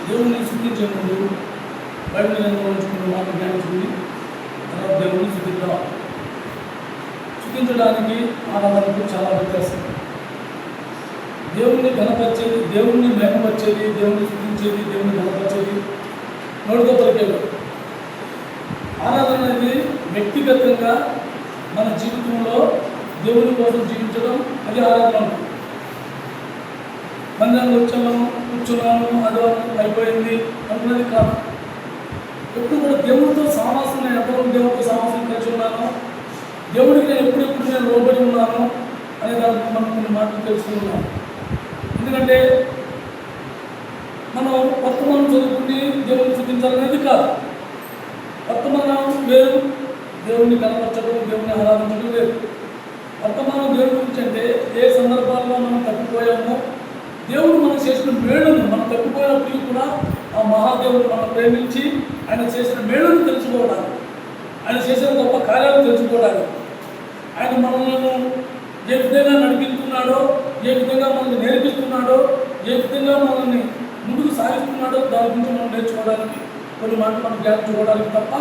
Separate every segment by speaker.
Speaker 1: దేవుడిని స్తుతించే ముందు బైబిల్ గ్రంథంలో ఉంచుకున్న మాట ధ్యానించుకుని తర్వాత దేవుడిని స్తుతిద్దాం. స్తుతించడానికి ఆరాధనకు చాలా వ్యత్యాసం. దేవుణ్ణి ఘనపరిచేది, దేవుణ్ణి మహిమపరిచేది, దేవుణ్ణి స్తుతించేది, దేవుణ్ణి ఘనపరిచేది నోటితో పలికేది. ఆరాధన అనేది వ్యక్తిగతంగా మన జీవితంలో దేవుని కోసం జీవించడం, అది ఆరాధన. మందిరానికి వచ్చాను, కూర్చున్నాను, అది అయిపోయింది అనుకున్నది కాదు. ఎప్పుడు కూడా దేవుడితో సమాసం, నేను ఎంతవరకు దేవుడితో సమాసం కలిసి ఉన్నాను, దేవుడికి నేను ఎప్పుడెప్పుడు నేను లోబడి ఉన్నాను అనే దానికి మనం కొన్ని మాటలు తెలుసుకున్నాను. ఎందుకంటే మనం వర్తమానం చదువుకుని దేవుడిని చూపించాలనేది కాదు. వర్తమానం వేరు, దేవుడిని కనపరచడం, దేవుడిని ఆరాధించడం వేరు. వర్తమానం దేవుడి గురించి అంటే ఏ సందర్భాల్లో మనం తప్పిపోయామో, దేవుడు మనకు చేసిన మేలును, మనం తప్పిపోయినప్పటికీ కూడా ఆ మహాదేవుడు మనం ప్రేమించి ఆయన చేసిన మేలును తెలుసుకోవడానికి, ఆయన చేసిన గొప్ప కార్యాలను తెలుసుకోవడానికి, ఆయన మనల్ని ఏ విధంగా నడిపిస్తున్నాడో, ఏ విధంగా మనల్ని నేర్పిస్తున్నాడో, ఏ విధంగా మనల్ని ముందుకు సాగిస్తున్నాడో దాని గురించి మనం నేర్చుకోవడానికి, కొన్ని మాటలు మనం జ్ఞాపించుకోవడానికి తప్ప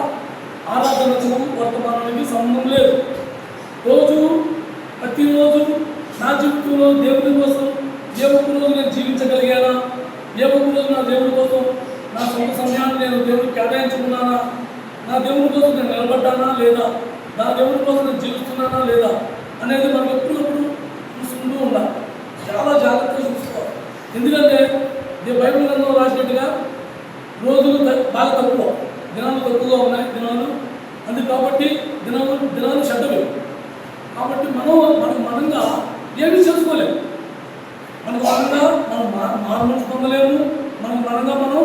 Speaker 1: ఆరాధనకు వర్తమానానికి సంబంధం లేదు. ప్రతిరోజు నా జీవితంలో దేవుడి కోసం ఏ ఒక్క రోజు నేను జీవించగలిగానా, ఏ ఒక్క రోజు నా దేవుడి కోసం నా సొంత సమయాన్ని నేను దేవుడికి కేటాయించుకున్నానా, నా దేవుడి కోసం నేను నిలబడ్డానా లేదా, నా దేవుడి కోసం నేను జీవిస్తున్నానా లేదా అనేది మనం ఎప్పుడప్పుడు చూసుకుంటూ ఉండాలి. చాలా జాగ్రత్తగా చూసుకోవాలి. ఎందుకంటే బైబిల్ గ్రంథంలో రాసినట్టుగా రోజులు బాగా తక్కువ, దినాలు తక్కువగా ఉన్నాయి దినాలు. అది కాబట్టి దినాలు చెడ్డవి. కాబట్టి మనకు మనంగా ఏమీ చేసుకోలేము. మనకు మనంగా మనం మానవుని పొందలేము. మనకు మనంగా మనం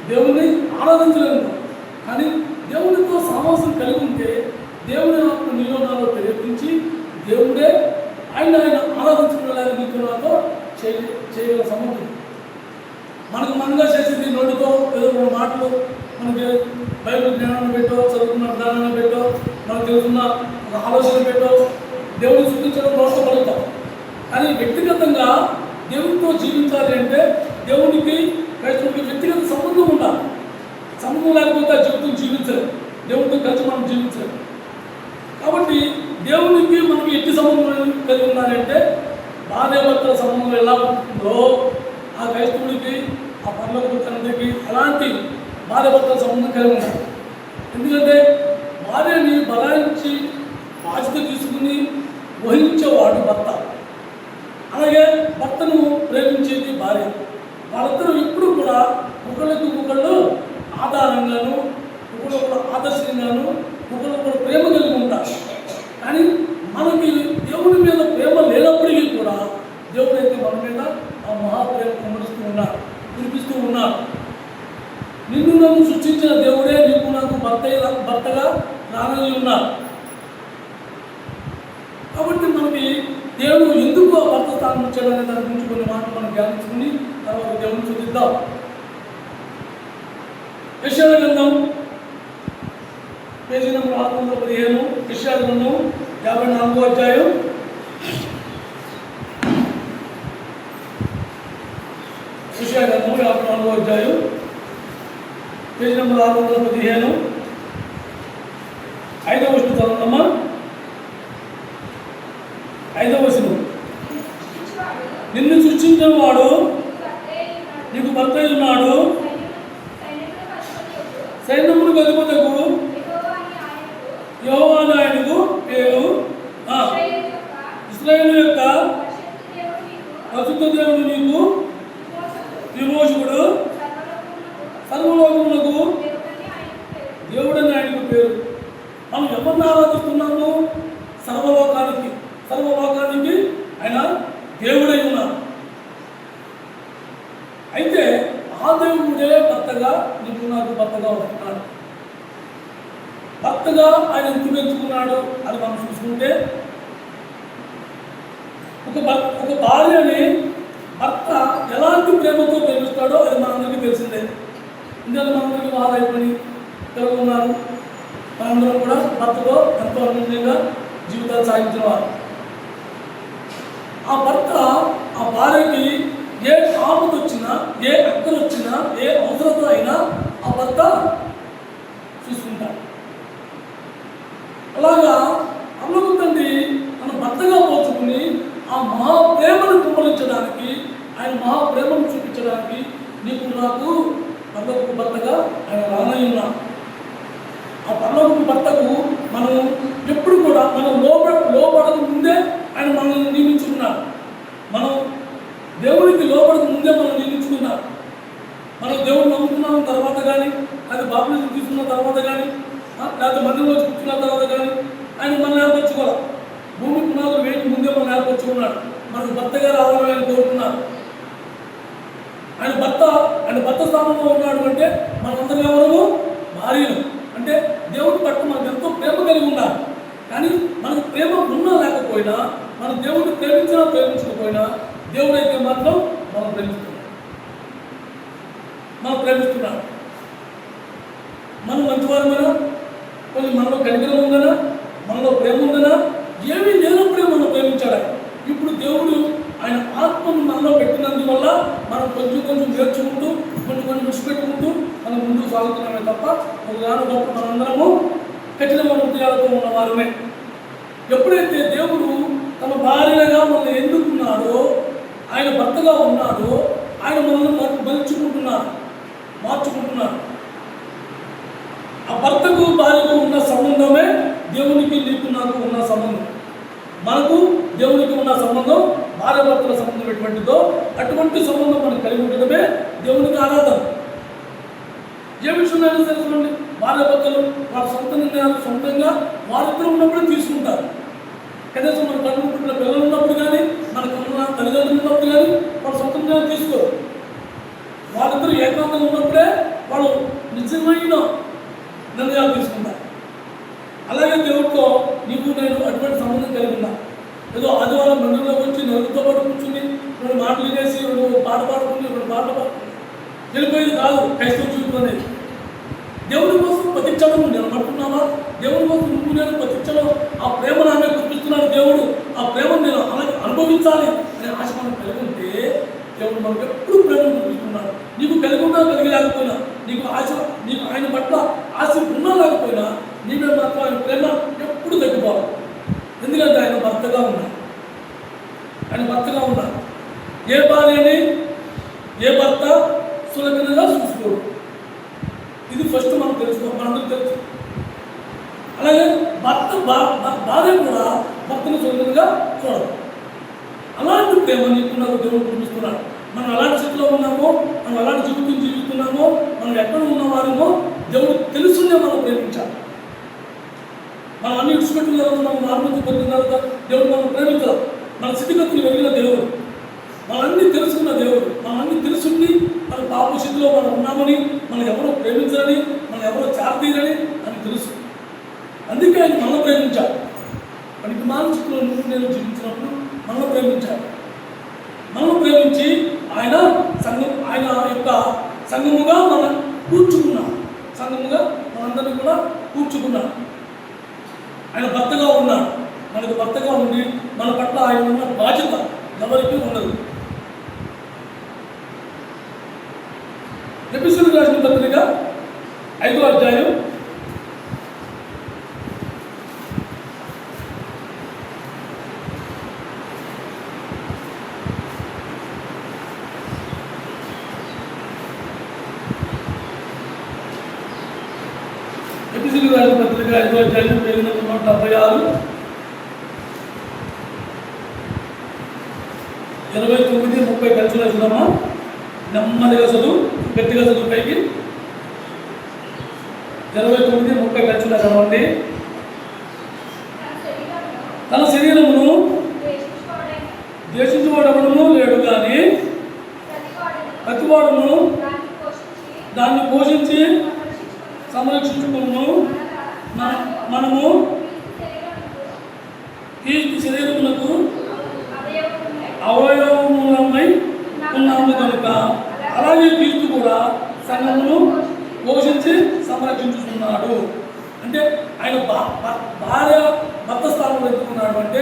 Speaker 1: దేవుణ్ణి ఆరాధించలేము. కానీ దేవునితో సహవాసం కలిగి ఉంటే దేవుని ఆత్మ నీలో నాలో ప్రేరేపించి దేవుడే ఆయన ఆరాధించుకునేలాగా నీతో నాతో చేయగల సమర్థుడు. మనకు మనంగా చేసేది నోటితో ఏదో రెండు మాటలు, మనకి బైబిల్ జ్ఞానాన్ని పెట్టో, చదువుకున్న జ్ఞానాన్ని పెట్టో, మనకు తెలుసున్న ఒక ఆలోచన పెట్టో దేవుడిని సూచించడం నోట్లో పలుకుతాం. కానీ వ్యక్తిగతంగా దేవుడితో జీవించాలి అంటే దేవునికి క్రైస్తవుడికి వ్యక్తిగత సంబంధం ఉండాలి. సంబంధం లేకపోతే ఆ జీవితం జీవించలేదు, దేవుడితో కలిసి మనం జీవించలేదు. కాబట్టి దేవునికి మనకి ఎట్టి సంబంధం కలిగి ఉండాలంటే భార్యాభర్తల సంబంధం ఎలా ఉంటుందో ఆ క్రైస్తవుడికి, ఆ పరలోక తండ్రికి అలాంటి భార్యాభర్తల సంబంధం కలిగి ఉండాలి. ఎందుకంటే భార్యని బలాయించి బాధ్యత తీసుకుని వహించేవాడు భర్త, అలాగే భర్తను ప్రేమించేది భార్య. వాళ్ళిద్దరూ ఎప్పుడు కూడా ఒకళ్ళు ఆధారంగాను, ఒకళ్ళు ఆదర్శంగాను, ఒకళ్ళు ప్రేమ కలిగి ఉంటారు. కానీ మనకి దేవుడి మీద ప్రేమ లేనప్పటికీ కూడా దేవుడు అయితే మన మీద ఆ మహాప్రేమ కుమరిస్తూ ఉన్నారు, కురిపిస్తూ ఉన్నారు. నిన్ను నన్ను సృష్టించిన దేవుడే నీకు నాకు భర్తగా రానని ఉన్నారు. కాబట్టి మనకి దేవుడు ఎందుకు ఆ భర్త స్థానం ఇచ్చాడనే దాని గురించి కొన్ని మాటలు మనం ధ్యానించుకుని తర్వాత దేవుడిని చూద్దాం. యెషయా గ్రంథం పేజీ నెంబర్ 615, యెషయా గ్రంథం 54వ అధ్యాయం. యెషయా గ్రంథం 54వ అధ్యాయం పేజీ నెంబర్ 615, 5వ వచనం చదవమ్మా. 5వ వచనం, నిన్ను సృష్టించిన వాడు నీకు భర్త ఉన్నాడు, సైన్యములకు అధిపతకు యెహోవా అని ఆయనకు పేరు. ఇశ్రాయేలు యొక్క పరిశుద్ధ దేవుడు నీకు విమోచకుడు, సర్వలోకములకు దేవుడని ఆయనకు పేరు. మనం ఎవరిని ఆరాధిస్తున్నాము? సర్వలోకానికి ఆయన దేవుడై ఉన్నారు. అయితే ఆ దేవుడే భర్తగా నీకు నాకు భర్తగా ఉంటున్నాడు. భర్తగా ఆయన ఎందుకు ఎంచుకున్నాడు అని మనం చూసుకుంటే, ఒక భార్యని భర్త ఎలాంటి ప్రేమతో ప్రేమిస్తాడో అది మనందరికీ తెలిసిందే. ఇందులో మనందరికీ వారైపోయి తెలుగు ఉన్నారు. మనందరం కూడా భర్తతో ఎంతో అన్యోన్యంగా జీవితాలు సాగించిన వారు. ఆ భర్త ఆ భార్యకి ఏ ఆపద వచ్చినా, ఏ అక్కర వచ్చినా, ఏ అవసరత అయినా ఆ భర్త చూసుకుంటాడు. అలాగా అమ్మకు తండ్రి తన భర్తగా పోల్చుకుని ఆ మహాప్రేమను కుమ్మరించడానికి, ఆయన మహాప్రేమను చూపించడానికి నీకు నాకు పరలోకపు భర్తగా ఆయన రానై ఉన్నాడు. ఆ పరలోకపు భర్తకు మనం ఎప్పుడు కూడా మనం లోపడక ముందే ఆయన మనల్ని నియమించుకున్నాడు. మనం దేవుడికి లోపడక ముందే మనం నియమించుకున్నాడు. మనం దేవుడిని నమ్ముకున్న తర్వాత కానీ, అది బాప్టిజం తీసుకున్న తర్వాత కానీ, లేకపోతే మందిరంలో కూర్చున్న తర్వాత కానీ ఆయన మనల్ని ఏర్పరచుకోవాలి. భూమి పునాదులు వేయక ముందే మనం ఏర్పరచుకున్నాడు. మనకు భర్తగా రావాలని ఆయన కోరుకున్నాడు. ఆయన భర్త స్థానంలో ఉన్నాడు అంటే మనందరం ఎవరము భార్యలు. అంటే దేవుడి పట్ల మనకు ఎంతో ప్రేమ కలిగి ఉండాలి. కానీ మనకు ప్రేమ ఉన్నా లేకపోయినా, మనం దేవుడిని ప్రేమించకపోయినా దేవుడైతే మాత్రం మనం ప్రేమిస్తున్నాడు. మనం మంచివారమైనా, కొంచెం మనలో కనికరం ఉందనా, మనలో ప్రేమ ఉందనా, ఏమీ లేనప్పుడే మనం ప్రేమించాడు. ఇప్పుడు దేవుడు ఆయన ఆత్మను మనలో పెట్టినందువల్ల మనం కొంచెం నేర్చుకుంటూ, కొన్ని విడిచిపెట్టుకుంటూ మనం ముందుకు సాగుతున్నామే తప్ప ఒకదానికొకటి మనందరము కఠినమైన హృదయాలతో ఉన్నవారమే. ఎప్పుడైతే దేవుడు తన భార్యగా మనల్ని ఎన్నుకున్నాడో, ఆయన భర్తగా ఉన్నాడో, ఆయన మనల్ని మార్చుకుంటున్నాడు. ఆ భర్తకు భార్యకు ఉన్న సంబంధమే దేవునికి నీకు నాకు ఉన్న సంబంధం. మనకు దేవునికి ఉన్న సంబంధం భార్య భర్తల సంబంధం ఎటువంటిదో అటువంటి సంబంధం మనకు కలిగి ఉండడమే దేవునికి ఆరాధన. ఏ విషయంలో తెలుసుకోండి, భార్య భర్తలు వాళ్ళ సొంత నిర్ణయాలు సొంతంగా వారిద్దరూ ఉన్నప్పుడే తీసుకుంటారు. కనీసం మన కన్ను పుట్టిన పిల్లలు ఉన్నప్పుడు కానీ, మనకు ఉన్న తల్లిదండ్రులు ఉన్నప్పుడు కానీ వాళ్ళ సొంత నిర్ణయాలు తీసుకోరు. వాళ్ళిద్దరూ ఏకాంతంగా ఉన్నప్పుడే వాళ్ళు నిజమైన నిర్ణయాలు తీసుకుంటారు. అలాగే దేవుడితో నీకు నేను అటువంటి సంబంధం కలిగి ఉన్నా. ఏదో ఆదివారం మందిరంలోకి వచ్చి నలుగురితో పాటు కూర్చుని 2 మాటలు వేసి 2 పాట పాడుకుని 2 పాటలు పాడుకుని వెళ్ళిపోయేది కాదు క్రైస్తవ జీవితం అనేది. దేవుడి కోసం ప్రతిక్షణం నిలబడుతున్నావా? దేవుడి కోసం నువ్వు నేను ప్రతిక్షణం ఆ ప్రేమను ఆమె గుర్తిస్తున్నాడు దేవుడు. ఆ ప్రేమను నేను అలాగే అనుభవించాలి అనే ఆశ మనం కలిగి ఉంటే దేవుడు మనకు ఎప్పుడు ప్రేమను చూపిస్తున్నాడు. నీకు కలిగి ఉన్నా కలిగి లేకపోయినా, నీకు ఆయన పట్ల ఆశ ఉన్నా లేకపోయినా నీవే మాత్రం ఆయన ప్రేమ ఎప్పుడు తగ్గిపోవాలి. ఎందుకంటే ఆయన భర్తగా ఉన్నాడు. ఏ భార్యని ఏ భర్త సులభంగా చూసుకోడు. ఇది ఫస్ట్ మనం తెలుసుకోవాలి, మనందరూ తెలుసు. అలాగే భార్య కూడా భర్తను సులభంగా చూడదు. అలాంటి ప్రేమ నీకు నాకు దేవుడు చూపిస్తున్నాడు. మనం అలాంటి స్థితిలో ఉన్నామో, మనం అలాంటి జీవితం జీవిస్తున్నామో, మనం ఎక్కడ ఉన్నవారేమో దేవుడు తెలుసునే మనం ప్రేమించాలి. మనం అన్ని విడిచిపెట్టిన తర్వాత, మనం మార్పులు పొందిన తర్వాత దేవుడు మనం ప్రేమించాలి. మన స్థితిగతులు వెలిగిన దేవుడు, మనల్ని తెలుసుకున్న దేవుడు, మనల్ని తెలుసుకుని మన పాప స్థితిలో మనం ఉన్నామని, మనం ఎవరో ప్రేమించాలని, మనం ఎవరో చారతీయని అని తెలుసు. అందుకే ఆయన మనల్ని ప్రేమించాలి. మనకి మానసికలో నువ్వు నేను జీవించినప్పుడు మనల్ని ప్రేమించాలి. మనల్ని ప్రేమించి ఆయన యొక్క సంఘముగా మనం కూర్చుకున్నాం. సంఘముగా మనందరినీ కూడా కూర్చుకున్నాం. ఆయన భర్తగా ఉన్నాడు. మనకు భర్తగా ఉండి మన పట్ల ఆయన ఉన్న బాధ్యత ఎవరికి ఉండదు. ఎఫెసీయులకు రాసిన పత్రిక 5వ అధ్యాయం 5వ అధ్యాయం 176 29, 30 కలిసి రాసుదామా? నెమ్మదిగా చదువు, గట్టిగా చదువు పైకి. 29, 30 కలిసి రాసామండి. తన శరీరమును ద్వేషించువాడెవడను లేడు కానీ ప్రతివాడును దాన్ని పోషించి సంరక్షించుకును. మనము క్రీస్తు శరీరములకు అవయవములమై ఉన్నాము కనుక అలాగే క్రీస్తు కూడా సంఘమును పోషించి సంరక్షించుతున్నాడు. అంటే ఆయన భర్త స్థానంలో ఎత్తుకున్నాడు. అంటే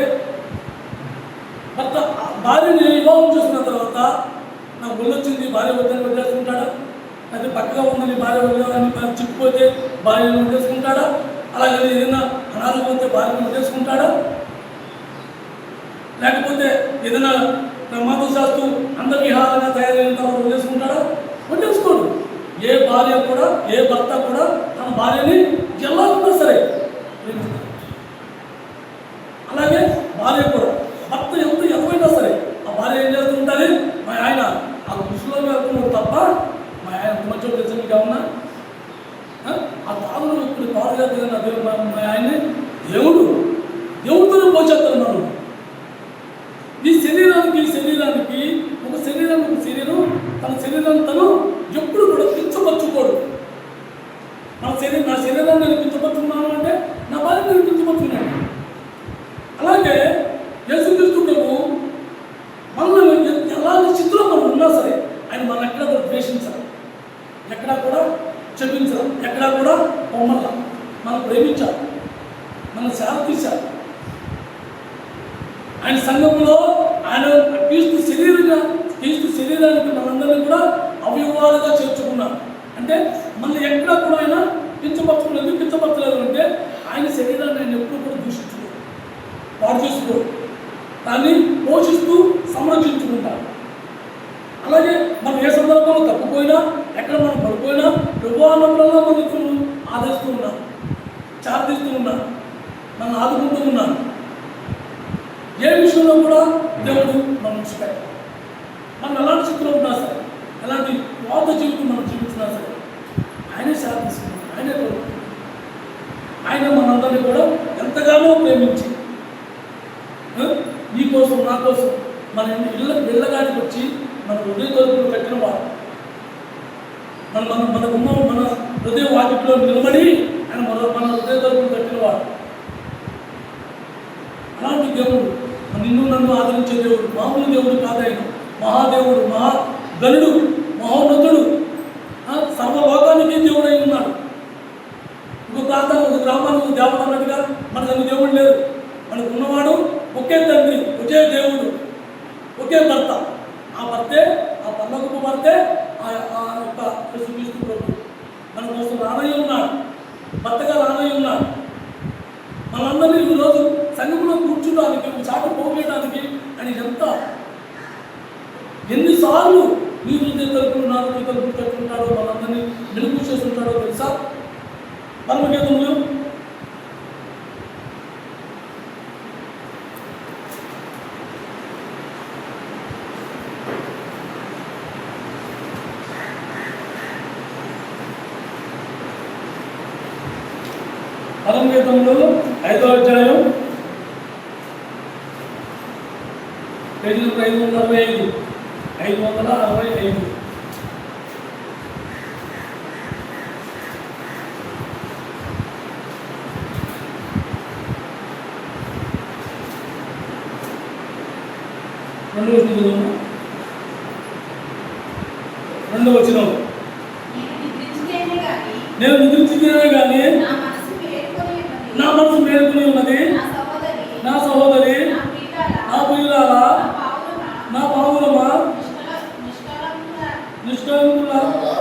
Speaker 1: భర్త భార్యని వివాహం చేసుకున్న తర్వాత నాకు ఒళ్ళు వచ్చింది భార్య వద్దని వదిలేసుకుంటాడా? అది పక్కగా ఉందని భార్య వదిలేదని చిక్కుపోతే భార్యను వదిలేసుకుంటాడా? అలాగే ఏదైనా అనారోగ్యం వస్తే భార్యను వదిలేసుకుంటాడా? లేకపోతే ఏదైనా ప్రమాదశాస్తు అందవిహారంగా తయారైన తర్వాత వదిలేసుకుంటాడా? వదిలేసుకోడు. ఏ భార్య కూడా, ఏ భర్త కూడా తన భార్యని ఎలా ఉన్నా సరే ప్రేమిస్తారు. అలాగే భార్య కూడా భర్త ఎవరైనా సరే ఆ భార్య ఏం చేస్తూ ఉంటుంది? మా ఆయన ఆ కృషిలో వెళ్తున్నాడు తప్ప మా ఆయన మంచిగా తెలిసిన కావున్నా ఆ బాధలు ఇప్పుడు బాధ చేస్తుంది. మా ఆయన్ని దేవుడితోనే పోచేస్తాను. మనం ఈ శరీరానికి ఒక శరీరం తన శరీరాన్ని తను ఎప్పుడు కూడా కించపరచుకోడు. నా శరీరాన్ని నేను కించపరుచుకున్నాను అంటే నా భార్య నేను కించపరుచుకున్నాను. అలాగే యేసుక్రీస్తు ప్రభు మనల్ని ఎలాంటి స్థితిలో మనం ఉన్నా సరే ఆయన మనం ఎక్కడా కూడా ద్వేషించాలి, ఎక్కడా కూడా క్షమించాలి, ఎక్కడా కూడా పొమ్మల్లా మనం ప్రేమించాలి, మనం సేవ తీశాలి. ఆయన సంఘంలో ఆయన క్రీస్తు శరీరానికి మనందరినీ కూడా అవయవాలుగా చేర్చుకున్నాడు. అంటే మన ఎక్కడా కూడా ఆయన కించపరచలేదు. కించపరచలేదు అంటే ఆయన శరీరాన్ని ఆయన ఎప్పుడు కూడా దూషించుకోడు, పాడు చేసుకోడు, దాన్ని పోషిస్తూ సంరక్షించుకుంటాడు. అలాగే మనం ఏ సందర్భంలో తప్పిపోయినా, ఎక్కడ మనం పడిపోయినా ప్రభువానంలో మనకు ఆదరిస్తూ ఉన్నాం, చార్దిస్తూ ఉన్నాను, మనం ఆదుకుంటూ ఉన్నాను. ఏ విషయంలో కూడా దేవుడు మనం ఇష్టపడ మనం ఎలాంటి స్థితిలో ఉన్నా సరే, ఎలాంటి వార్త జీవితం మనం జీవించినా సరే ఆయనే శాంతిస్తున్నాడు, ఆయనే కోరుకుంటున్నాడు. ఆయన మనందరినీ కూడా ఎంతగానో ప్రేమించి నీ కోసం నా కోసం మన ఇళ్ళగానికి వచ్చి మన హృదయ తలుపులు కట్టిన వాడు, మన హృదయ వాటిలో నిలబడి ఆయన మన హృదయ తలుపులు కట్టిన వాడు. అలాంటి దేవుడు, నిన్ను నన్ను ఆదరించే దేవుడు, మామూలు దేవుడు కాదైన మహాదేవుడు, మహాగణుడు, మహోన్నతుడు, సర్వలోకానికి దేవుడై ఉన్నాడు. ఇంకో ప్రాంతానికి, ఒక గ్రామానికి దేవత అన్నట్టుగా మనకు దేవుడు లేరు. మనకు ఉన్నవాడు ఒకే తండ్రి, ఒకే దేవుడు, ఒకే భర్త. ఆ భర్తే, ఆ పరలోకపు భర్తే ఆ యొక్క యేసుక్రీస్తు ప్రభు మన కోసం రానయ్య ఉన్నాడు, భర్తగా రానయ్య ఉన్నాడు. మనందరినీ ఈరోజు సంఘంలో కూర్చోడానికి, చాటు పోగేయడానికి ఆయన ఎన్నిసార్లు నీ హృదయ తలుపులు నా హృదయ తలుపులు కట్టుకుంటాడో, మనందరినీ వెలుగు చేస్తుంటాడో తెలుసా? పరమగీతంలో పరమగీతంలో 5వ అధ్యాయం పేజీ నెంబర్ 565. 565. రెండవ వచనం, నేను నిద్రించితేనే కానీ నా మనసు మేలుకొని ఉన్నది, నా సహోదరి, నా ప్రియులారా, నా పావులమా, నిష్కలంకుల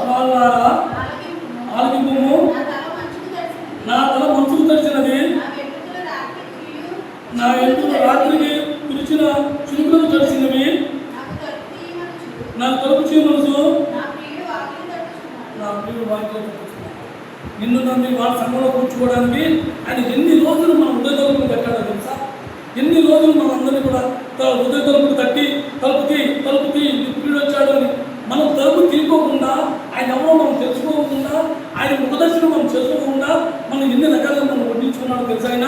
Speaker 1: వాళ్ళారా ఆలకింపుము. నా తల మంచుకు తడిచినది, నా వెంట్రుకలు రాత్రికి కురిచిన చినుకులకు తడిచినవి. నాకు తలుపు చేయమనసు, నా ప్రియుడు వాక్యం నిన్ను నమ్మి వాళ్ళ సంఘంలో కూర్చోవడానికి ఆయన ఎన్ని రోజులు మన హృదయ తలుపులు కట్టాడో తెలుసా? ఎన్ని రోజులు మన అందరినీ కూడా హృదయ తలుపులు తట్టి తలుపుకి ప్రియుడు వచ్చాడు అని మనం తలుపు తీసుకోకుండా, ఆయన ఎవరో మనం తెలుసుకోకుండా, ఆయన ముఖదర్శనం మనం చేసుకోకుండా మనం ఎన్ని రకాలుగా మనం వడ్డించుకున్నాడో తెలుసా? ఆయన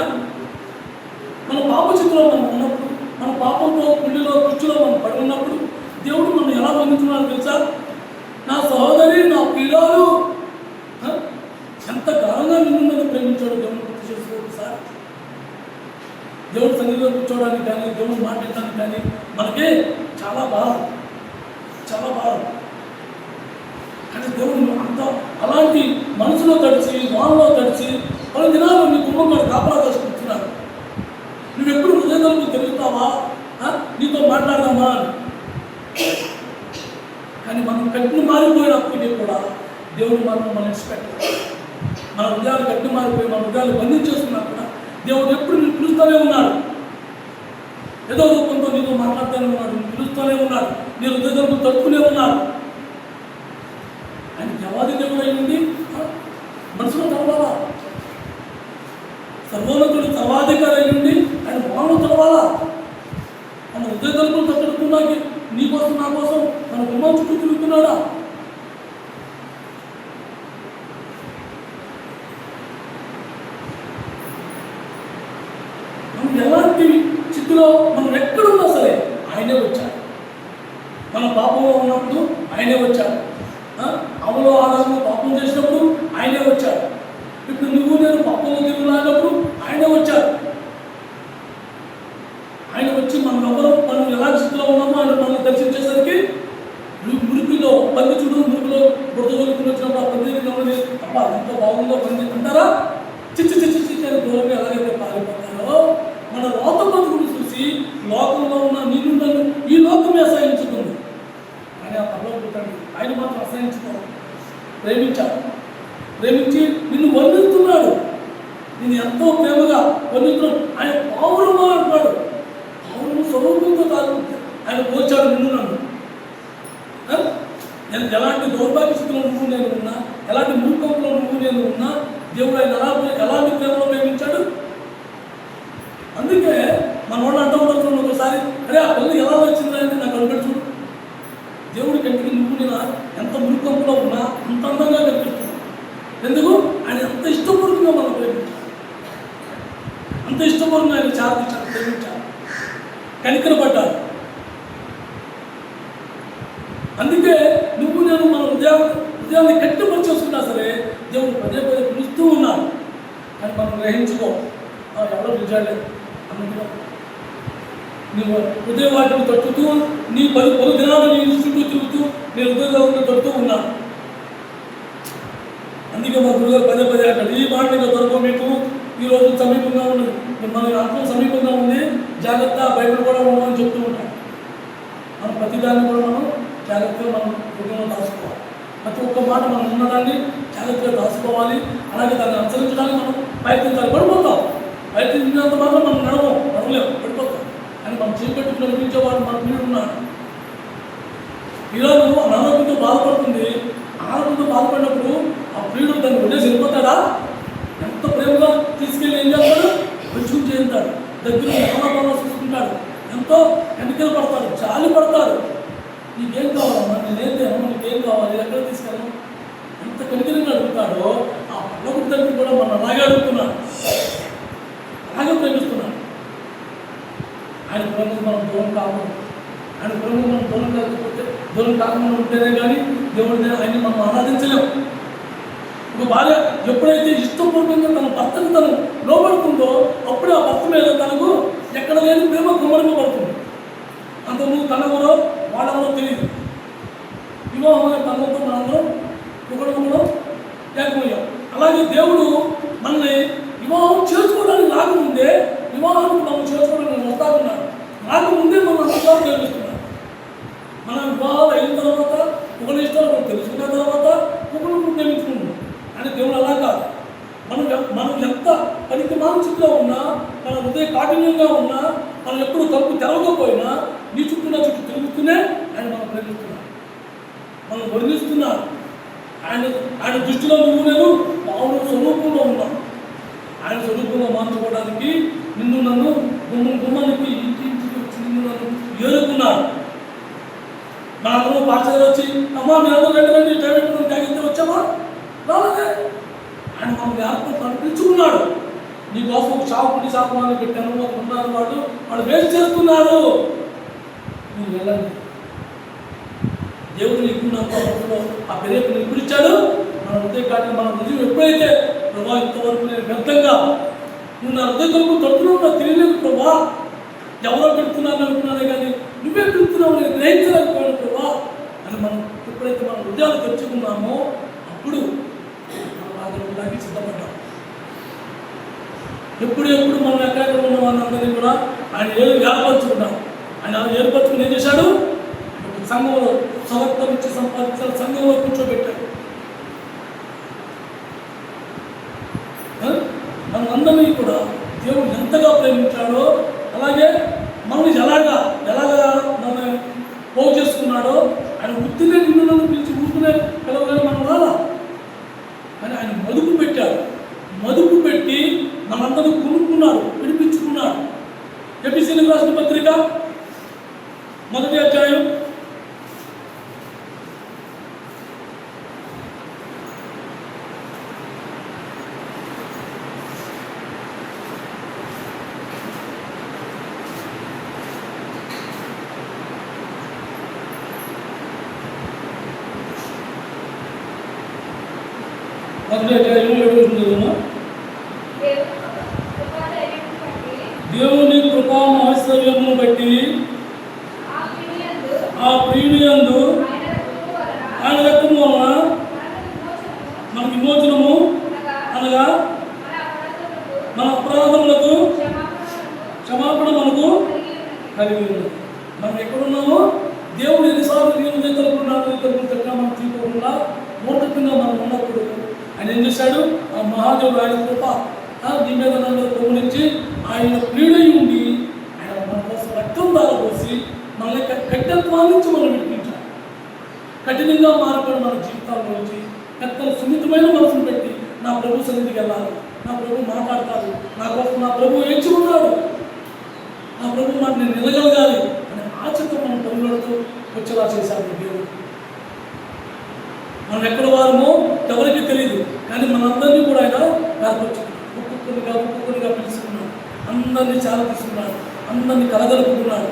Speaker 1: మన పాప స్థితిలో మనం ఉన్నప్పుడు, మన పాపంతో పుల్లిలో కుర్చీలో మనం పడి ఉన్నప్పుడు దేవుడు మనం ఎలా బంధించుకున్నాడో తెలుసా? నా సహోదరి, నా ప్రియురాలు, ఎంత కాలంగా నిన్ను ప్రేమించాడు దేవుడు గుర్తు చేసుకోండి సార్. దేవుడు సన్నిధిలో కూర్చోవడానికి కానీ, దేవుడు మాట్లాడటానికి కానీ మనకే చాలా బాధ. కానీ దేవుడు అలాంటి మనసులో తడిచి, వానలో తడిచి, పలు దినాలు నీ కుటుంబం కాపలా కాసుకుంటున్నారు. నువ్వెప్పుడు హృదయ తలుపులు తిరుగుతావా? నీతో మాట్లాడదామా అని. కానీ మనం కట్టిన మారిపోయినప్పటికీ కూడా దేవుడు మనం విడిచిపెట్టాలి. మన హృదయాలు కట్టిన మారిపోయి మన హృదయాలు బంధించేస్తున్నా కూడా దేవుడు ఎప్పుడు నేను పిలుస్తూనే ఉన్నాడు. ఏదో రూపంతో నీతో మాట్లాడుతూనే ఉన్నాడు, నేను పిలుస్తూనే ఉన్నాడు, నీ హృదయాలను తట్టుకునే ఉన్నాడు. ఆయన దేవాది దేవుడు అయింది మనసులో తడవాలా, సర్వోన్నతుడు సర్వాధికారి అయ్యింది ఆయన మౌనం తడవాలా. మన హృదయాలను తట్టుకున్నాకి నీ కోసం నా కోసం మన గుమ్మం చుట్టూ తిరుగుతున్నాడా? మనం ఎలాంటి స్థితిలో మనం ఎక్కడున్నా సరే ఆయనే వచ్చాడు. మన పాపంలో ఉన్నప్పుడు ఆయనే వచ్చాడు. అవలో ఆదాము పాపం చేసినప్పుడు ఆయనే వచ్చాడు. ఇప్పుడు నువ్వు నేను పాపంలో తిరుగులాగినప్పుడు ఆయనే వచ్చాడు. ఆయన వచ్చి మనం ఎలాంటి స్థితిలో ఉన్నామో ఆయన మనం దర్శించేసరికి మురికిలో పంది చూడు, మురికిలో బుడదొలుకుని వచ్చినప్పుడు ఆ పంది గమని అబ్బా ఎంత బాగుందో పంది అంటారా? చిచ్చి చిచ్చి చిచ్చి అని దూరంగా ఎలాగైతే పారిపోతారో మన లోక బతుకుని చూసి లోకంలో ఉన్న నిన్ను నన్ను ఈ లోకమే అసహించుతుంది. ఆయన ఆ పర్లో పుట్టండి ఆయన మాత్రం అసహించుకోవాలి. ప్రేమించి నిన్ను వర్ణిస్తున్నాడు. నేను ఎంతో ప్రేమగా వర్ణిస్తున్నాడు. ఆయన పౌరమా అంటాడు. పౌరము స్వరూపంతో కాదు ఆయన పోల్చాడు నిన్ను నన్ను. నేను ఎలాంటి దౌర్భాగ్య స్థితిలో నువ్వు నేను ఉన్నా, ఎలాంటి మూర్ఖంలో నువ్వు నేను ఉన్నా దేవుడు ఆయన ఎలాంటి ప్రేమలో ప్రేమించాడు. అందుకే మన వాళ్ళు అంటూ ఉంటారు ఒకసారి, అరే ఆ పిల్లలు ఎలా వచ్చిందా అంటే నాకు అనిపెట్టు చూడు. దేవుడి కంటికి నువ్వు నేను ఎంత మూర్ఖంలో ఉన్నా అంత అందంగా కనిపిస్తున్నావు. ఎందుకు? ఆయన అంత ఇష్టపూర్వకంగా మనం ప్రేమించాలి, అంత ఇష్టపూర్వకంగా ఆయన చార్పించాలి, ప్రేమించాలి, కనికరపడ్డాడు. అందుకే నువ్వు నేను మన హృదయాన్ని కట్టిపరిచేసుకున్నా సరే దేవుడు పదే పదే పిలుస్తూ ఉన్నాడు. కానీ మనం గ్రహించుకో, ఎవరో పిలిచాడు అన్నట్టుగా నువ్వు హృదయ వాటిని తట్టుతూ నీ పలు దినాలు నీ చుట్టూ తిరుగుతూ నీ హృదయంలో తట్టుతూ ఉన్నాను. అందుకే మా గురుగారు పదే పదే అంటాడు, ఈ మాట మీద దొరక మీకు ఈ రోజు సమీపంగా ఉన్నది, మన ఆత్మ సమీపంగా ఉంది, జాగ్రత్త, బైబిల్ కూడా ఉండమని చెప్తూ ఉంటాం. మనం ప్రతిదాన్ని కూడా మనం జాగ్రత్తగా మనం హృదయంలో దాచుకోవాలి. ప్రతి ఒక్క మాట మనం ఉన్నదాన్ని జాగ్రత్తగా దాచుకోవాలి. అలాగే దాన్ని అనుసరించడానికి మనం ప్రయత్నించాలి. పడిపోతాం, ప్రయత్నించినంత మాత్రం మనం నడవలేము, పడిపోతాం. అని మనం చేపెట్టుకు నడిపించేవాడు మన ప్రియుడు ఉన్నాడు. ఈరోజు అనారోగ్యంతో బాధపడుతుంది. అనారోగ్యంతో బాధపడినప్పుడు ఆ ప్రియుడు దాన్ని వదిలేసి వెళ్ళిపోతాడా? ఎంత ప్రేమగా తీసుకెళ్ళి ఏం చేస్తాడు? మంచిగా చేస్తాడు, దగ్గర ఏమన్నా చూసుకుంటాడు, ఎంతో ఎన్నికలు పడతాడు, జాలి పడతాడు. నీకేం కావాలమ్మా, నేనేం తేనమ్మా, నీకేం కావాలి, ఎక్కడ తీసుకెళ్ళను, ఎంత కనికరంగా అడుగుతాడో ఆ పల్లవుడి దగ్గర కూడా మనం అలాగే అడుగుతున్నాడు, అలాగే ప్రేమిస్తున్నాడు. ఆయన ప్రేమకు మనం దూరం కాకూడదు. ఆయన ప్రేమకు మనం దూరం కాకుండా ఉంటేనే కానీ దేవుడిని ఆయన్ని మనం ఆరాధించలేము. ఒక భార్య ఎప్పుడైతే ఇష్టపూర్వకంగా తన భర్తను తను లోపడుతుందో అప్పుడే ఆ భర్త మీద తనకు ఎక్కడ లేని ప్రేమ కుమ్మరింపబడుతుంది. అంతకుముందు తనెవరో వాళ్ళెవరో తెలియదు. వివాహం అనే తనతో మనందరం ఒకడొకడు ఏకమయ్యాం. అలాగే దేవుడు మనల్ని వివాహం చేసుకోవడానికి రాకముందే వివాహానికి మనం చేసుకోవడానికి వస్తాకున్నాడు. రాకముందే మనం అంతగా ప్రేమిస్తున్నాడు. మన వివాహాలు అయిన తర్వాత ఒకరి ఇష్టాలు తెలుసుకున్న తర్వాత ఒకరు ప్రేమించుకుంటున్నాం. అని దేవుడు అలా కాదు. మనం ఎంత పనికి మానసికగా ఉన్నా, మన హృదయ కాఠిన్యంగా ఉన్నా, మనం ఎప్పుడు తప్పు తెరవకపోయినా నీ చుట్టూ నా చుట్టూ తిరుగుతూనే ఆయన మనం ప్రేమిస్తున్నాడు, మనం వర్ణిస్తున్నాడు. ఆయన దృష్టిలో నువ్వు నేను మామూలు స్వరూపంలో ఉన్నాం. ఆయన స్వరూపంలో మార్చుకోవడానికి నిన్ను నన్ను గుమ్మానికి ఇంటికి వచ్చి నిన్ను నన్ను ఏరుకున్నాడు. మనందరూ పాఠశాల వచ్చి అమ్మా మీ అందరూ రండి టైం తాగితే వచ్చామా? రాలేదే. ఆయన మమ్మల్ని ఆత్మను పిలుచుకున్నాడు. నీ కోసం ఒక షాపుని శాపనాన్ని పెట్టాను, ఒక ఉన్నారు వాళ్ళు వేస్ట్ చేస్తున్నారు, నువ్వు వెళ్ళండి. దేవుడు నీకు నాకు ఆ పెరేపు ఎప్పుడు ఇచ్చాడు? మన హృదయ కాటి మన హృదయం ఎప్పుడైతే ప్రభా ఇంతవరకు నేను వ్యర్థంగా నువ్వు నా హృదయ తరపు తొడుతున్నావు, నాకు తెలియలేదు ప్రభా, ఎవరో పెడుతున్నాను అనుకున్నానే కానీ నువ్వే పెడుతున్నావు, నేను గ్రహించలేకపోయాను ప్రభా అని మనం ఎప్పుడైతే మన హృదయాలు తెచ్చుకున్నామో అప్పుడు మనం సిద్ధపడ్డాం. ఎప్పుడు మనం ఎక్కడెక్కడ ఉన్న వాళ్ళందరినీ కూడా ఆయన ఏదో వ్యాపరుచుకున్నాం. ఆయన ఏర్పరచుకుని ఏం చేశాడు? సంఘంలో సమర్థం ఇచ్చి సంపాదించాలి, సంఘంలో కూర్చోబెట్టాడు. మనం అందరినీ కూడా దేవుడు ఎంతగా ప్రేమించాడో, అలాగే మనల్ని ఎలాగా మనం పోగు చేసుకున్నాడో. ఆయన వృత్తినే నిన్ను పిలిచి ఊరుకునే పిలవగానే మనం రాలా, కానీ ఆయన మదుపు పెట్టాడు. మదుపు పెట్టి మనందరూ కొనుక్కున్నాడు, విడిపించుకున్నాడు. ఎఫెసీయులకు రాసిన పత్రిక 1వ అధ్యాయం 1వ అధ్యాయం 7వ వచనం. దేవుని కృపా మహేశ్వర్యమును బట్టి ఆ ప్రియుని యందు ఆయన రక్తము వలన మనకు విమోచనము, అనగా మన అపరాధములకు క్షమాపణ మనకు కలిగి ఉన్నది. మనం ఎక్కడున్నామో దేవుడు ఎన్నిసార్లు నీళ్ళు దగ్గర మనం తీసుకోకుండా మూర్ఖంగా మనం ఉన్నప్పుడు ఆయన ఏం చేశాడు? ఆ మహాదేవుడు ఆయన కృప నీ మీద నన్ను గమనించి ఆయన ప్రియుడై ఉండి ఆయన మన కోసం రక్తం దారపోసి మనల్ని కఠినత్వం నుంచి మనం విడిపించాడు. కఠినంగా మారిపోయిన మన జీవితాల్లో నుంచి పెద్ద సున్నితమైన మనసును పెట్టి నా ప్రభు సన్నిధికి వెళ్ళాలి, నా ప్రభు మాట్లాడతాడు, నా కోసం నా ప్రభు ఏడ్చి ఉన్నాడు, నా ప్రభు మాట నేను నిలగలగాలి అనే ఆశతో మనం పనులతో వచ్చేలా చేశాడు దేవుడు. మనం ఎక్కడ వారమో ఎవరికి తెలియదు, కానీ మనందరినీ కూడా ఆయన ఏర్పరచుకున్నాడు. ఒక్కొక్కరిగా పిలుచుకున్నాడు, అందరినీ చాలా తీసుకున్నాడు, అందరినీ కలగలుపుకున్నాడు.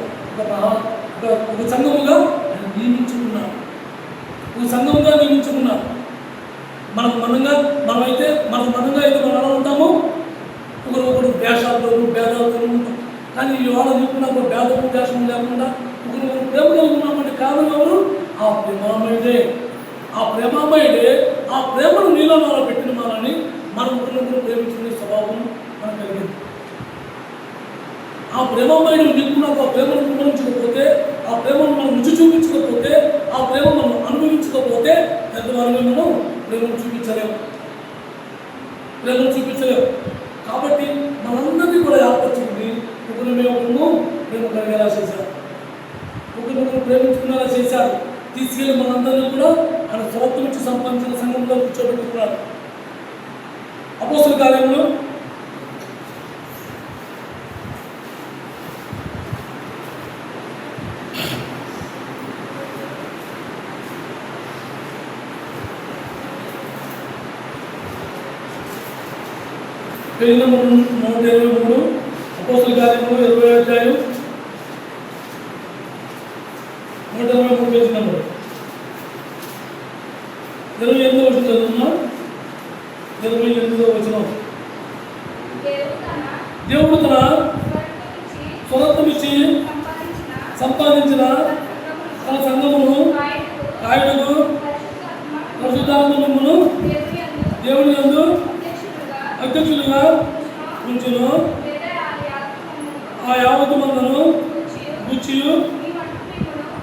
Speaker 1: ఒక సంఘముగా ఆయన నియమించుకున్నాడు, ఒక సంఘముగా నియమించుకున్నాడు. మనమైతే అయితే మనం ఎలా ఉంటాము? ఒకరు వేషాలతోనూ భేదాలతోనూ ఉంటాం. కానీ ఇవాళ నీకున్న ఒక భేదము దేశము లేకుండా ఒకరు ప్రేమ కలుగుతున్నామంటే కారణం ఎవరు? ఆ ప్రేమామయుడే. ఆ ప్రేమను నీలో పెట్టిన మనని మనం ఒకరినొకరు ప్రేమించుకునే స్వభావం మనకు కలిగింది. ఆ ప్రేమమయుడు నీకున్న ఆ ప్రేమను కుమరించకపోతే, ఆ ప్రేమను మనం రుచి చూపించకపోతే, ఆ ప్రేమ మనం అనుభవించకపోతే పెద్దవారిని మనం ప్రేమను చూపించలేము. కాబట్టి మనందరినీ కూడా ఏర్పరచుకుని ఒకరిని ప్రేమ కలిగేలా చేశారు, ఒకరినొకరు ప్రేమించుకునేలా చేశారు. తీసుకెళ్ళి మనందరినీ కూడా ఆయన స్వత్వం నుంచి సంపాదించిన సంఘంలో కూర్చోబెట్టుకున్నాడు. అపోస్తల కార్యములు 123, అపోస్తల కార్యములు 20వ అధ్యాయం 123 పేజీ నెంబర్ 28వ వచనం చదువుతున్నా. 28వ వచనం. దేవుడు తన స్వరత్వం ఇచ్చి సంపాదించిన తన సంఘమును ఆయనకు పరిశుద్ధాత్మను దేవుని యందు అధ్యక్షులుగా ఉంచును. ఆ యావత్తు మందను గుచ్చియు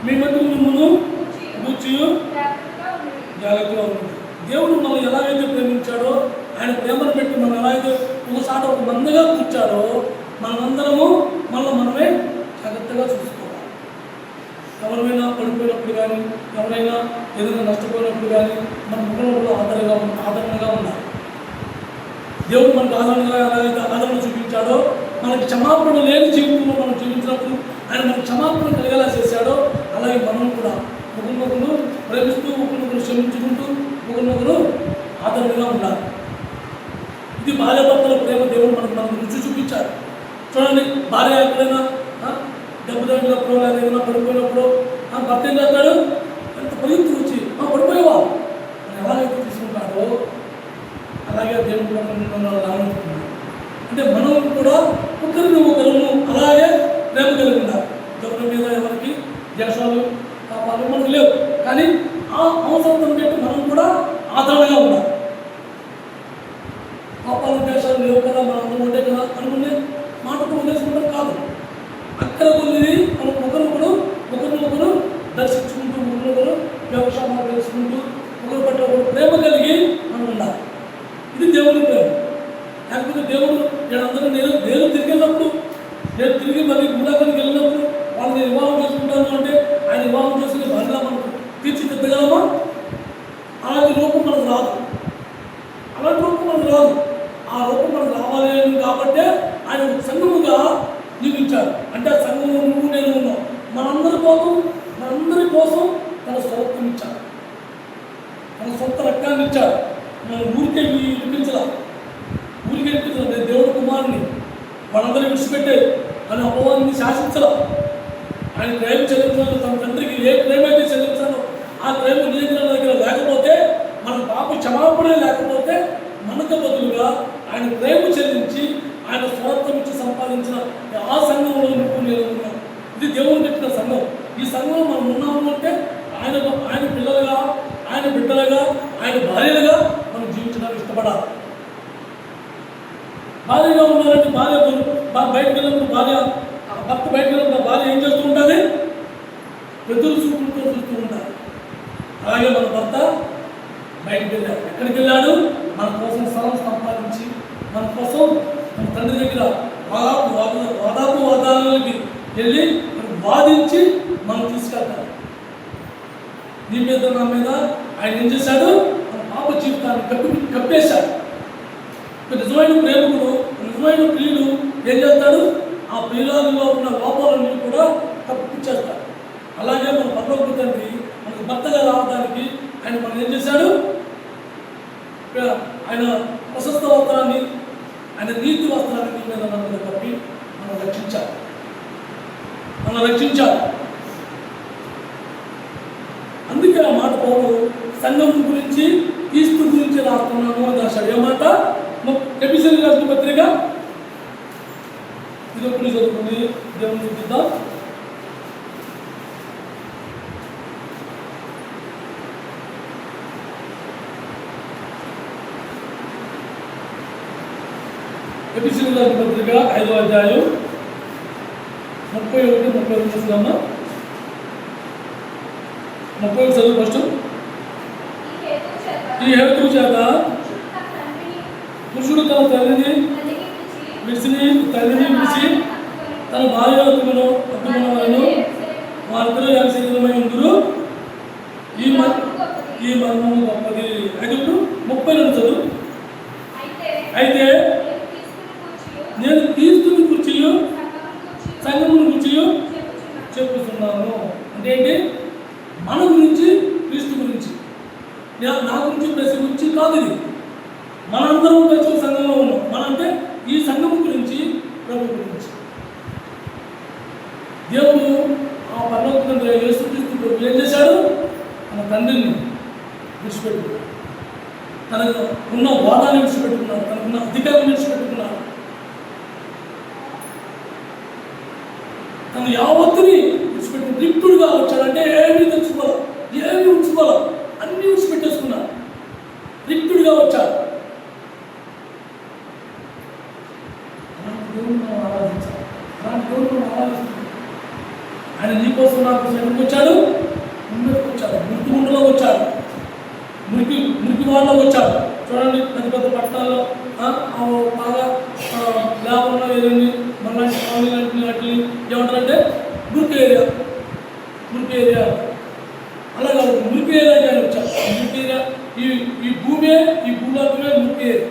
Speaker 1: మీ మధ్య మిమ్మును గుచ్చియు జాగ్రత్తగా ఉంటుంది. దేవుడు మనం ఎలాగైతే ప్రేమించాడో, ఆయన ప్రేమను పెట్టి మనం ఎలాగైతే ఒకసారి ఒక మందగా కూర్చాడో, మనమందరము మనమే జాగ్రత్తగా చూసుకోవాలి. ఎవరైనా పడిపోయినప్పుడు కానీ, ఎవరైనా ఏదైనా నష్టపోయినప్పుడు కానీ మన ముఖంలో ఆదరణగా ఉండాలి. దేవుడు మనకు ఎలాగైతే ఆదరణ చూపించాడో, మనకి క్షమాపణ లేని జీవితంలో మనం జీవించినప్పుడు ఆయన మనకు క్షమాపణ కలిగేలా చేశాడో, అలాగే మనం కూడా ఒకరినొకరు ప్రేమిస్తూ, ఒకరినొకరు క్షమించుకుంటూ, ఒకరినొకరు ఆదరణగా ఉండాలి. ఇది భార్యాభర్తల ప్రేమ. దేవుడు మనకు రుచి చూపించాడు. చూడండి, భార్య ఎక్కడైనా డబ్బు తగ్గినప్పుడు లేదా ఏదైనా పడిపోయినప్పుడు భర్త ఏం చేస్తాడు? ఎంత పరిగెత్తు వచ్చి పడిపోయావా అని ఎలాగైతే తీసుకుంటాడో, అలాగే దేవుడు లాగనుకుంటున్నాడు. అంటే మనం కూడా ఒకరిని అలాగే ప్రేమ కలిగి ఉండాలి. ఎవరి మీద ఎవరికి దేశాలు పాపాలు మనకు లేవు, కానీ ఆ అవసరం పెట్టి మనం కూడా ఆదరణగా ఉండాలి. పాపాలు దేశాలు లేవు కదా, మనం ఉండే కదా అనుకునే మాటతో ఉద్దేశించడం కాదు. అక్కడ కొన్ని మనం ఒకరు దర్శించుకుంటూ ఒకరు వ్యవసాయాలు తెలుసుకుంటూ ఒకరి పట్ల ఒకరు ప్రేమ కలిగి మనం ఉండాలి. ఇది దేవుని ప్రేమ. లేకపోతే దేవుడు వీళ్ళందరూ నేను తిరిగినప్పుడు నేను తిరిగి మళ్ళీ గుడాకానికి వెళ్ళినప్పుడు వాళ్ళు నేను వివాహం చేసుకుంటాను అంటే ఆయన వివాహం చేసుకుని భార్యగా మనకు తీర్చిదిద్దగలమా? అలాంటి రూపం మనకు రాదు. అలాంటి రూపం మనకు రాదు. ఆ రూపం మనకు రావాలి కాబట్టే ఆయన సంఘముగా నియమించాడు. అంటే ఆ సంఘంలో నువ్వు నేను ఉన్నాం. మనందరి కోసం తన స్వరత్వం ఇచ్చాడు, తన సొంత రక్తాన్ని ఇచ్చాడు. మనం ఊరికే వినిపించాలి, ఊరికే వినిపించాలి. నేను దేవుడు కుమారుని మనందరూ విడిచిపెట్టే అని అపవాదాన్ని శాసించడం. ఆయన ప్రేమ చెల్లించాలో తన తండ్రికి ఏ ప్రేమ అయితే చెల్లించాలో ఆ ప్రేమ నియంత్రణ దగ్గర లేకపోతే, మన పాప క్షమాపణే లేకపోతే మనకు బదులుగా ఆయన ప్రేమ చెల్లించి ఆయన స్వరత్వం ఇచ్చి సంపాదించిన ఆ సంఘంలో నువ్వు నేను ఉన్నాం. ఇది దేవుని పెట్టిన సంఘం. ఈ సంఘంలో మనం ఉన్నాము అంటే ఆయన పిల్లలుగా, ఆయన బిడ్డలుగా, ఆయన భార్యలుగా మనం జీవించడానికి ఇష్టపడాలి. భార్యగా ఉన్నారంటే బయటకు వెళ్ళినప్పుడు భర్త బయటకు వెళ్ళినప్పుడు భార్య ఏం చేస్తూ ఉంటుంది? ఎదురు చూపులతో చూస్తూ ఉంటారు. అలాగే మన భర్త బయటకు వెళ్ళాడు. ఎక్కడికి వెళ్ళాడు? మన కోసం స్థలం సంపాదించి, మన కోసం మన తండ్రి దగ్గర వాదాలకి వెళ్ళి వాదించి మనం తీసుకెళ్తాడు. నీ మీద నా మీద ఆయన ఏం చేశాడు? మన పాప జీవితాన్ని కప్పేశాడు. నిజమైన ప్రేమకుడు, నిజమైన ప్రియుడు ఏం చేస్తాడు? ఆ ప్రియురాలలో ఉన్న లోపాలన్నీ కూడా కప్పించేస్తాడు. అలాగే మన పరలోక తండ్రి మనకు భర్తగా రావడానికి ఆయన మనం ఏం చేశాడు? ఆయన ప్రశస్త వస్త్రాన్ని, ఆయన నీతి వస్త్రాన్ని మీద మన మీద కప్పి మనం రక్షించాడు. అందుకే ఆ మాట పౌలు సంఘం గురించి, క్రీస్తు గురించి రాస్తున్నాను అని రాశాడు. ఏమాట? ఎఫెసీయులకు రాసిన పత్రిక ఇదొకటి చదువుకుని దేవుని చూపిద్దాం. ఎఫెసీయులకు రాసిన పత్రిక 5వ అధ్యాయం 31-32 చూద్దామా? 30 చదువు ఫస్ట్. ఈ హేతువు చేత పురుషుడు తన తల్లిని విడిచి తన భార్యను హత్తుకున్నవారు వారిద్దరూ ఏక శరీరమై ఉందురు. ఈ మర్మము గొప్పది. అయితే 32 చదువు. అయితే నేను క్రీస్తుని గురించి సంఘమును గురించి చెప్పుతున్నాను. అంటే ఏంటి? మన గురించి, క్రీస్తు గురించి, నా గురించి, ప్రతి గురించి కాదు. ఇది మనందరం కలిసి సంఘంలో ఉన్నాం. మన అంటే ఈ సంఘం గురించి, ప్రభు గురించి. దేవుడు ఆ పరలోక యేసుక్రీస్తు ప్రభు ఏం చేశాడు? తన తండ్రిని విడిచిపెట్టుకున్నాడు, తనకు ఉన్న వాదాన్ని విడిచిపెట్టుకున్నాడు, తనకున్న అధికారాన్ని విడిచిపెట్టుకున్నాడు, తను యావత్తుని విడిచిపెట్టి రిక్తుడుగా వచ్చాడు. అంటే ఏమీ తెచ్చుకోవాలి, ఏమీ ఉంచుకోవాలి, అన్నీ విడిచిపెట్టేసుకున్నాడు, రిక్తుడిగా వచ్చాడు. ఆయన నీకోసం నాకు ఎక్కడికి వచ్చాడు? ముందుకు వచ్చాడు, మురికి ముందులో వచ్చాడు, మురికి వాళ్ళలో వచ్చాడు. చూడండి, పెద్ద పెద్ద పట్టణాల్లో బాగా లేకుండా ఏదండి మనలాంటి కాలనీ లాంటి ఏమంటారంటే మురికి ఏరియా. అలాగే మురికి ఏరియాకి ఆయన వచ్చాడు. మురికి ఏరియా ఈ భూలోకమే మురికి ఏరియా.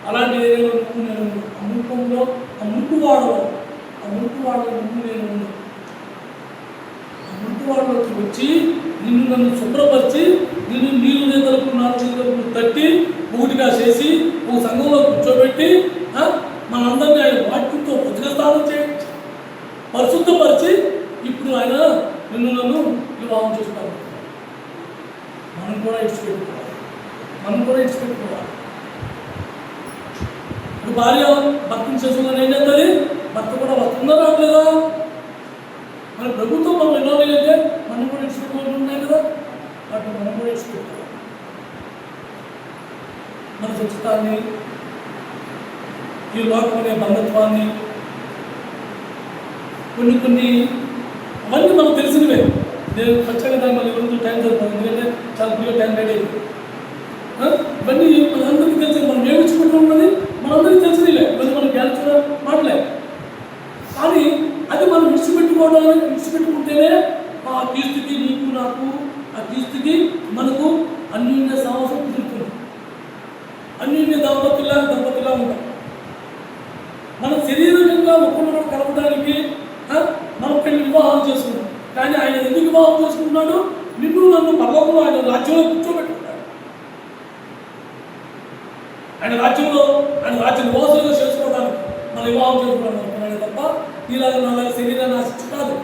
Speaker 1: అలాంటి ఏరియాలో నేను మురుకులో మురుకు వాడలో నేను మురుకువాడలోకి వచ్చి నన్ను శుభ్రపరిచి నీళ్ళు నేతలకు 4 చేతులకు తట్టి ఒకటిగా చేసి ఒక సంఘంలో కూర్చోబెట్టి మనందరినీ ఆయన వాక్యంతో ఉద్గస్థానం చేయించి పరిశుద్ధపరిచి ఇప్పుడు ఆయన నన్ను వివాహం చేసుకోవాలి. మనం కూడా ఇచ్చిపెట్టుకోవాలి. ఇప్పుడు భార్య భర్తను చేసుకుని ఏం చేస్తుంది? భర్త కూడా వస్తుందా రావట్లేదా? మన ప్రభుత్వం మనం ఎన్నో అంటే మనం కూడా ఇచ్చిపెట్టుకోవాలి ఉన్నాయి కదా, వాటిని మనం కూడా ఇచ్చిపెట్టుకోవాలి. మన స్వచ్ఛతాన్ని, ఈ లోకం అనే బంధత్వాన్ని, కొన్ని అవన్నీ మనకు తెలిసినవే. నేను ఖచ్చితంగా దాన్ని మళ్ళీ ఎవరితో టైం సరిపోతుంది, ఎందుకంటే చాలా క్లియర్ టైం రెడీ అయింది. ఇవన్నీ మనందరికీ తెలిసి మనం ఏమి ఇచ్చిపెట్టుకున్నది మనందరికీ తెలిసినలే, ఇవన్నీ మనం గ్యాల్చిన మాటలే. కానీ అది మనం విడిచిపెట్టుకుంటేనే ఆ క్రీస్తుకి నీకు నాకు, ఆ క్రీస్తుకి మనకు అన్యోన్య సహవాసం కుదురుతుంది. అన్యోన్య దంపతుల్లా ఉంటాం. మన శరీరకంగా ఒకరినొకరు కలపడానికి మనం పెళ్లి వివాహాలు చేసుకున్నాం. కానీ ఆయన ఎందుకు వివాహం చేసుకుంటున్నాడు? నిన్ను నన్ను పర్లోకంలో ఆయన రాజ్యంలో కూర్చోబెట్టుకుంటాడు. ఆయన రాజ్య నివాసులుగా చేసుకోవడానికి మన వివాహం చేసుకోవడం అనుకున్నాడు తప్ప ఇలాగ నాలుగు శరీరాన్ని ఆశించి కాదు.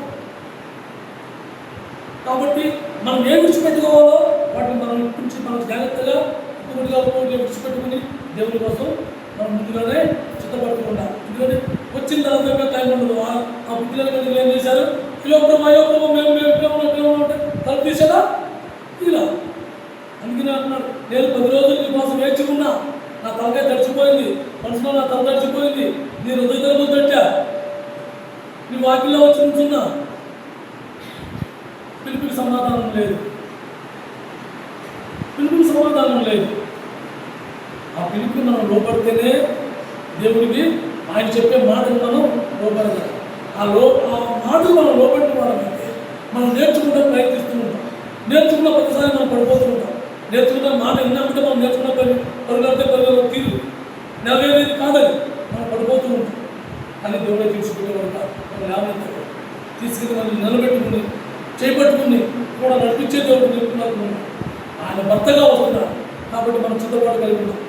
Speaker 1: కాబట్టి మనం ఏం విడిచిపెట్టుకోవాలో వాటిని మనం గురించి మనం జాగ్రత్తగా ఒక్కొక్కటిగా విడిచిపెట్టుకుని దేవుని కోసం మనం ముందుగానే చిత్తపడుతూ ఉండాలి. ఎందుకంటే వచ్చిన తర్వాత టైం ఉండదు. ఆ బుద్ధిలో ఏం చేశారు? అయోగ్రమో మేము అంటే తలుపు తీసాడా ఇలా. అందుకనే అంటున్నాడు, నేను 10 రోజులు నీ కోసం వేచి ఉన్నా, నా తలకాయ తడిచిపోయింది, మనసులో నా తల తడిచిపోయింది, నీ హృదయ తలుపు తట్టా, నీ వాకిల్లో వచ్చి ఉంటున్నా, పిలుపుకి సమాధానం లేదు. ఆ పిలుపుకి మనం లోపడితేనే దేవుడికి ఆయన చెప్పే మాటలు మనం లోపడదాం. ఆ మాటలు మనం లోపడిన వాళ్ళమైతే మనం నేర్చుకుంటే ప్రయత్నిస్తూ ఉంటాం. నేర్చుకున్న ప్రతిసారి మనం పడిపోతూ ఉంటాం. నేర్చుకున్న మాట విన్నామంటే మనం నేర్చుకున్న పరుగులు తీరు నెరవేరేది కాదని మనం పడిపోతూ ఉంటాం. కానీ దేవుడే తీసుకునేవాడు కాదు. మనం లేవనెత్తాడు, తీసుకుని మనం నిలబెట్టుకుని చేపట్టుకుని కూడా నడిపించే దేవుడు నిలుపుకున్నాడు. ఆయన భర్తగా వస్తున్నాడు కాబట్టి మనం చిత్తపాటు కలిగి ఉన్నాం.